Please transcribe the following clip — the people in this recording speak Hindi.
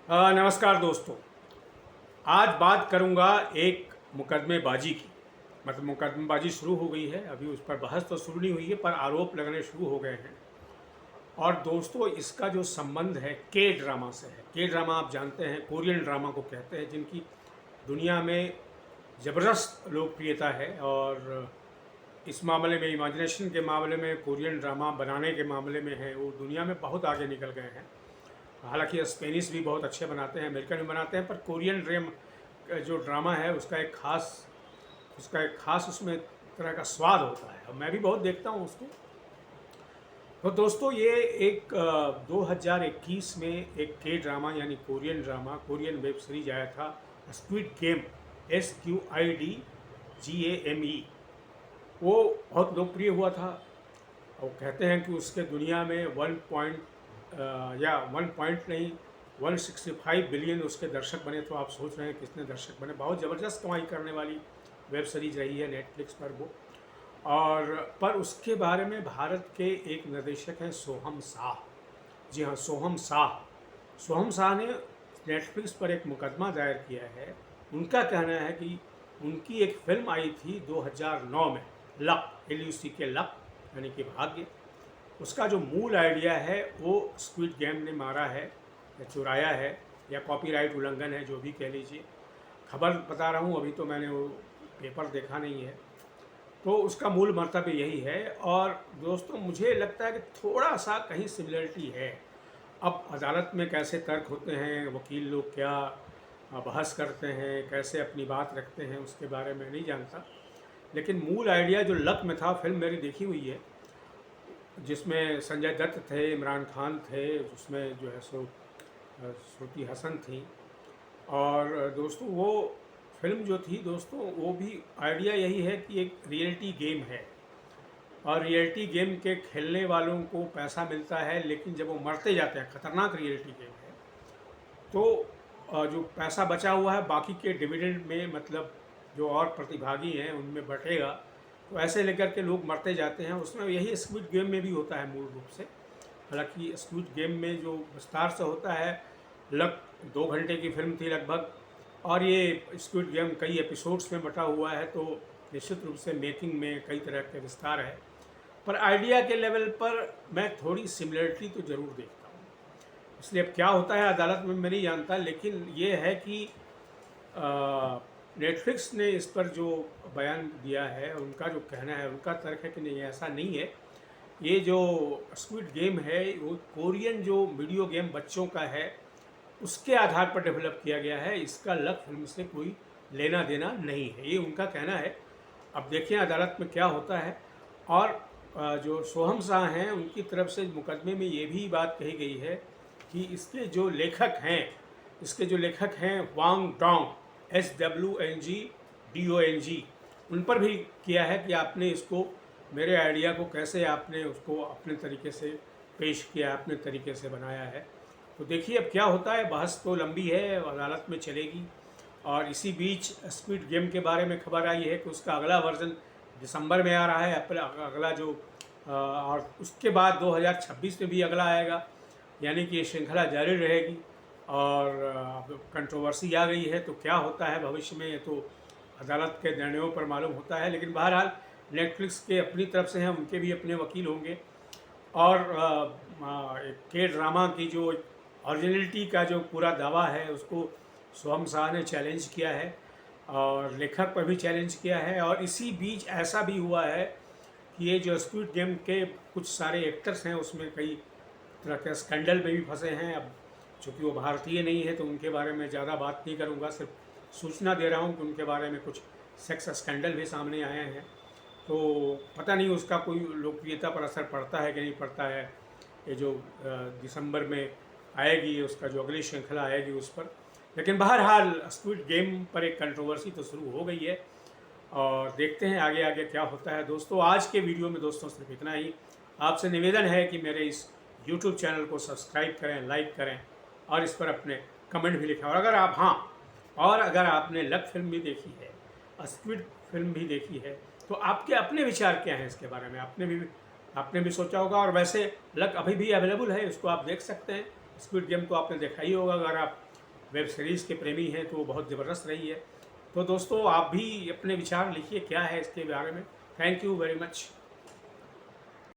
नमस्कार दोस्तों। आज बात करूंगा एक मुकदमेबाजी की। मतलब मुकदमेबाजी शुरू हो गई है, अभी उस पर बहस तो शुरू नहीं हुई है, पर आरोप लगने शुरू हो गए हैं। और दोस्तों, इसका जो संबंध है के ड्रामा से है। के ड्रामा आप जानते हैं, कोरियन ड्रामा को कहते हैं, जिनकी दुनिया में ज़बरदस्त लोकप्रियता है। और इस मामले में, इमेजिनेशन के मामले में, कोरियन ड्रामा बनाने के मामले में है, वो दुनिया में बहुत आगे निकल गए हैं। हालांकि स्पेनिश भी बहुत अच्छे बनाते हैं, अमेरिकन भी बनाते हैं, पर कोरियन जो ड्रामा है उसका एक खास उसमें तरह का स्वाद होता है, और मैं भी बहुत देखता हूँ उसको। तो दोस्तों, ये एक 2021 में एक के ड्रामा यानी कोरियन वेब सीरीज आया था, स्क्विड गेम, SQIDGAME। वो बहुत लोकप्रिय हुआ था, और कहते हैं कि उसके दुनिया में 1 पॉइंट नहीं, 165 बिलियन उसके दर्शक बने। तो आप सोच रहे हैं कितने दर्शक बने। बहुत ज़बरदस्त कमाई करने वाली वेब सीरीज रही है नेटफ्लिक्स पर वो। और पर उसके बारे में भारत के एक निर्देशक हैं, सोहम शाह। जी हाँ, सोहम शाह ने नेटफ्लिक्स पर एक मुकदमा दायर किया है। उनका कहना है कि उनकी एक फिल्म आई थी 2009 में, लक, LUC के लक, यानी कि भाग्य। उसका जो मूल आइडिया है वो स्क्विड गेम ने मारा है या चुराया है, या कॉपीराइट उल्लंघन है, जो भी कह लीजिए। खबर बता रहा हूँ, अभी तो मैंने वो पेपर देखा नहीं है। तो उसका मूल मर्तबा यही है। और दोस्तों, मुझे लगता है कि थोड़ा सा कहीं सिमिलरिटी है। अब अदालत में कैसे तर्क होते हैं, वकील लोग क्या बहस करते हैं, कैसे अपनी बात रखते हैं, उसके बारे में नहीं जानता। लेकिन मूल आइडिया जो लक में था, फिल्म मेरी देखी हुई है, जिसमें संजय दत्त थे, इमरान खान थे, उसमें जो है सो श्रुति हसन थी। और दोस्तों, वो फिल्म जो थी दोस्तों, वो भी आइडिया यही है कि एक रियलिटी गेम है, और रियलिटी गेम के खेलने वालों को पैसा मिलता है, लेकिन जब वो मरते जाते हैं, ख़तरनाक रियलिटी गेम है, तो जो पैसा बचा हुआ है बाकी के डिविडेंड में, मतलब जो और प्रतिभागी हैं उनमें बटेगा। तो ऐसे लेकर के लोग मरते जाते हैं। उसमें यही स्क्विड गेम में भी होता है मूल रूप से। हालांकि स्क्विड गेम में जो विस्तार से होता है, 2 घंटे की फिल्म थी लगभग, और ये स्क्विड गेम कई एपिसोड्स में बटा हुआ है। तो निश्चित रूप से मेकिंग में कई तरह के विस्तार है, पर आइडिया के लेवल पर मैं थोड़ी सिमिलरिटी तो ज़रूर देखता हूँ। इसलिए अब क्या होता है अदालत में मैं नहीं जानता, लेकिन ये है कि नेटफ्लिक्स ने इस पर जो बयान दिया है, उनका जो कहना है, उनका तर्क है कि नहीं, ऐसा नहीं है। ये जो स्क्विड गेम है वो कोरियन जो वीडियो गेम बच्चों का है, उसके आधार पर डेवलप किया गया है। इसका लक फिल्म से कोई लेना देना नहीं है, ये उनका कहना है। अब देखिए अदालत में क्या होता है। और जो सोहम शाह हैं, उनकी तरफ से मुकदमे में ये भी बात कही गई है कि इसके जो लेखक हैं वांग डोंग, SWNGDONG, उन पर भी किया है कि आपने इसको, मेरे आइडिया को कैसे आपने उसको अपने तरीके से पेश किया, अपने तरीके से बनाया है। तो देखिए अब क्या होता है। बहस तो लंबी है, अदालत में चलेगी। और इसी बीच स्क्विड गेम के बारे में खबर आई है कि उसका अगला वर्जन दिसंबर में आ रहा है, अगला जो और उसके बाद 2026 में भी अगला आएगा, यानी कि ये श्रृंखला जारी रहेगी। और कंट्रोवर्सी आ गई है, तो क्या होता है भविष्य में, ये तो अदालत के निर्णयों पर मालूम होता है। लेकिन बहरहाल नेटफ्लिक्स के अपनी तरफ से हैं, उनके भी अपने वकील होंगे। और के ड्रामा की जो ओरिजिनलिटी का जो पूरा दावा है, उसको सोहम शाह ने चैलेंज किया है, और लेखक पर भी चैलेंज किया है। और इसी बीच ऐसा भी हुआ है कि ये जो स्क्विड गेम के कुछ सारे एक्टर्स हैं, उसमें कई तरह के स्कैंडल में भी फंसे हैं। अब चूँकि वो भारतीय नहीं है, तो उनके बारे में ज़्यादा बात नहीं करूँगा, सिर्फ सूचना दे रहा हूँ कि उनके बारे में कुछ सेक्स स्कैंडल भी सामने आए हैं। तो पता नहीं उसका कोई लोकप्रियता पर असर पड़ता है कि नहीं पड़ता है। ये जो दिसंबर में आएगी, उसका जो अगली श्रृंखला आएगी उस पर। लेकिन बहरहाल स्क्विड गेम पर एक कंट्रोवर्सी तो शुरू हो गई है, और देखते हैं आगे आगे क्या होता है। दोस्तों, आज के वीडियो में दोस्तों सिर्फ इतना ही। आपसे निवेदन है कि मेरे इस YouTube चैनल को सब्सक्राइब करें, लाइक करें, और इस पर अपने कमेंट भी लिखें। और अगर आपने लक फिल्म भी देखी है, स्क्विड फिल्म भी देखी है, तो आपके अपने विचार क्या हैं इसके बारे में। आपने भी सोचा होगा। और वैसे लक अभी भी अवेलेबल है, उसको आप देख सकते हैं। स्क्विड गेम तो आपने देखा ही होगा। अगर आप वेब सीरीज़ के प्रेमी हैं तो बहुत ज़बरदस्त रही है। तो दोस्तों आप भी अपने विचार लिखिए क्या है इसके बारे में। Thank you very much.